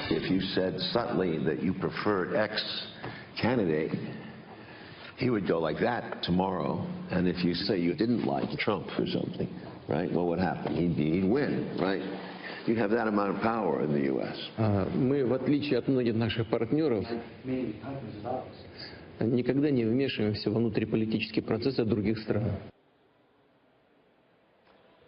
If you said subtly that you preferred X candidate, he would go like that tomorrow. And if you say you didn't like Trump or something, right, what would happen? He'd win, right? You have that amount of power in the U.S. Мы, в отличие от многих наших партнеров, никогда не вмешиваемся в внутриполитические процессы других стран.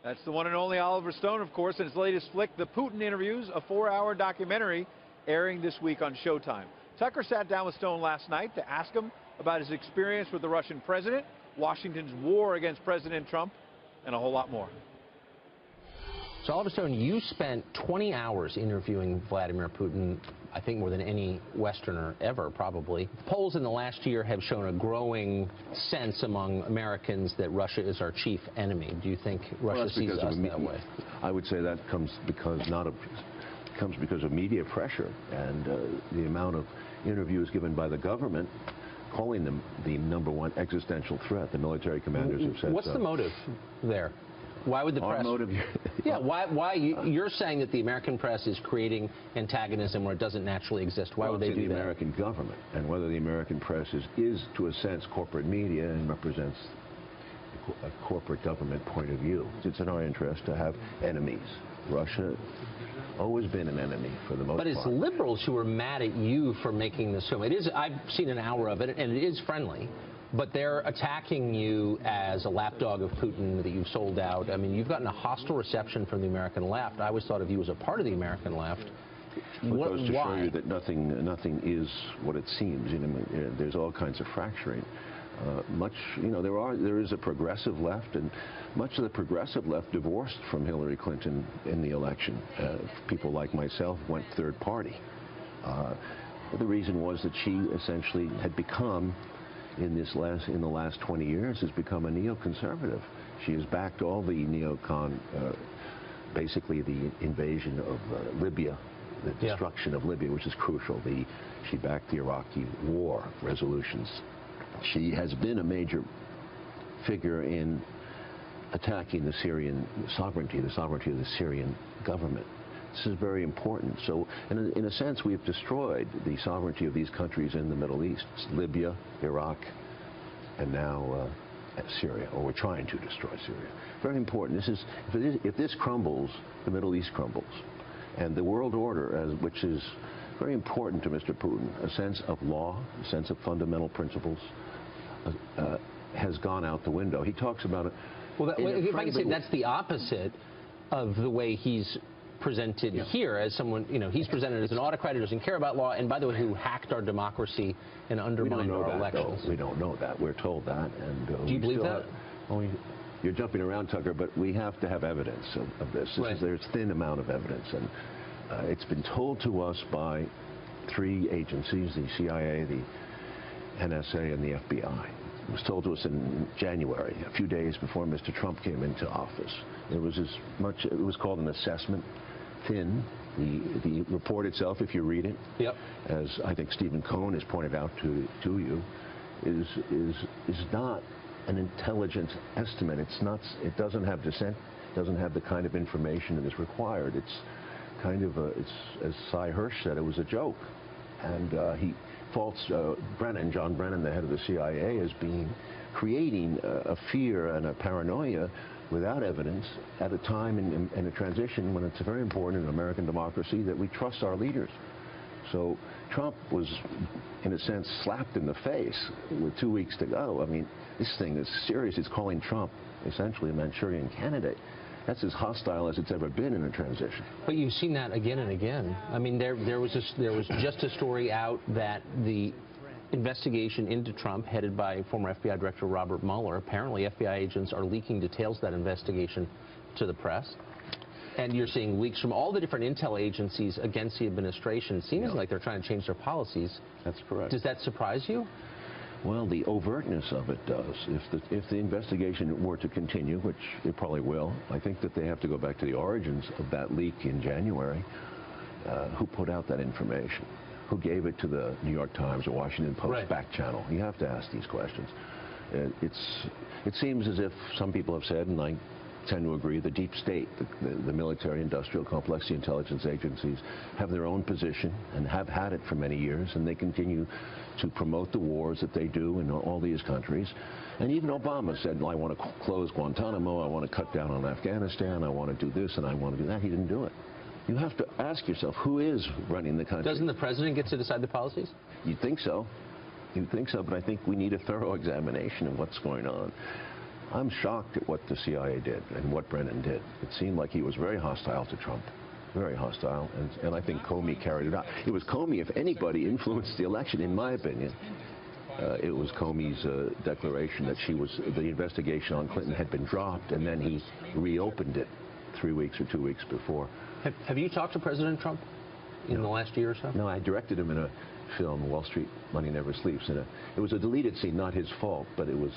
That's the one and only Oliver Stone, of course, in his latest flick, The Putin Interviews, a 4-hour documentary airing this week on Showtime. Tucker sat down with Stone last night to ask him about his experience with the Russian president, Washington's war against President Trump, and a whole lot more. So, Oliver Stone, you spent 20 hours interviewing Vladimir Putin, I think more than any Westerner ever, probably. Polls in the last year have shown a growing sense among Americans that Russia is our chief enemy. Do you think Russia sees us that way? I would say that comes because of media pressure and the amount of interviews given by the government calling them the #1 existential threat. The military commanders have said What's the motive there? Why would the press? Our motive. Yeah, why you're saying that the American press is creating antagonism where it doesn't naturally exist? Why would they do that? The American government, and whether the American press is to a sense corporate media and represents a corporate government point of view. It's in our interest to have enemies. Russia always been an enemy for the most part. But it's liberals who are mad at you for making this film. It is. I've seen an hour of it, and it is friendly. But they're attacking you as a lapdog of Putin, that you've sold out. I mean, you've gotten a hostile reception from the American left. I always thought of you as a part of the American left. It goes to show you that nothing is what it seems. You know, there's all kinds of fracturing. There is a progressive left, and much of the progressive left divorced from Hillary Clinton in the election. People like myself went third party. The reason was that she essentially had become, in the last 20 years, has become a neoconservative. She has backed all the neocon, basically the invasion of Libya, the destruction of Libya, which is crucial. She backed the Iraqi war resolutions. She has been a major figure in attacking the Syrian sovereignty, the sovereignty of the Syrian government. This is very important. So, in a sense, we've destroyed the sovereignty of these countries in the Middle East. It's Libya, Iraq, and now Syria, or we're trying to destroy Syria. Very important. If this crumbles, the Middle East crumbles. And the world order, which is very important to Mr. Putin, a sense of law, a sense of fundamental principles, has gone out the window. He talks about it. Well, if I can say, that's the opposite of the way he's presented here, as someone, he's presented as an autocrat who doesn't care about law, and by the way, who hacked our democracy and undermined our elections. We don't know that. We're told that. And do you believe that? You're jumping around, Tucker, but we have to have evidence of this. There's thin amount of evidence, and it's been told to us by 3 agencies, the CIA, the NSA, and the FBI. It was told to us in January, a few days before Mr. Trump came into office. It was called an assessment. Thin. The report itself, if you read it, as I think Stephen Cohen has pointed out to you, is not an intelligent estimate. It doesn't have dissent. It doesn't have the kind of information that is required. It's kind of as Cy Hirsch said, it was a joke, and he faults John Brennan, the head of the CIA, as creating a fear and a paranoia without evidence at a time in a transition when it's very important in American democracy that we trust our leaders. So Trump was, in a sense, slapped in the face with 2 weeks to go. I mean, this thing is serious. It's calling Trump essentially a Manchurian candidate. That's as hostile as it's ever been in a transition. But you've seen that again and again. I mean, there was just a story out that the investigation into Trump, headed by former FBI Director Robert Mueller, apparently FBI agents are leaking details of that investigation to the press. And you're seeing leaks from all the different intel agencies against the administration. It seems like they're trying to change their policies. That's correct. Does that surprise you? Well, the overtness of it does. If the investigation were to continue, which it probably will, I think that they have to go back to the origins of that leak in January. Who put out that information? Who gave it to the New York Times or Washington Post back channel? You have to ask these questions. It seems as if some people have said, and I tend to agree the deep state, the military-industrial complex, the intelligence agencies, have their own position and have had it for many years, and they continue to promote the wars that they do in all these countries. And even Obama said, I want to close Guantanamo, I want to cut down on Afghanistan, I want to do this and I want to do that. He didn't do it. You have to ask yourself, who is running the country? Doesn't the president get to decide the policies? You'd think so. You'd think so, but I think we need a thorough examination of what's going on. I'm shocked at what the CIA did and what Brennan did. It seemed like he was very hostile to Trump, very hostile, and I think Comey carried it out. It was Comey, if anybody, influenced the election, in my opinion. It was Comey's declaration that the investigation on Clinton had been dropped, and then he reopened it 3 weeks or 2 weeks before. Have you talked to President Trump in the last year or so? No, I directed him in a film, Wall Street Money Never Sleeps. And it was a deleted scene, not his fault, but it was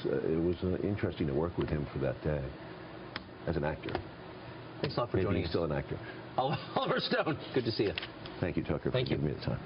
interesting to work with him for that day as an actor. Thanks a lot for joining us. He's still an actor. Oliver Stone, good to see you. Thank you, Tucker, for giving me the time.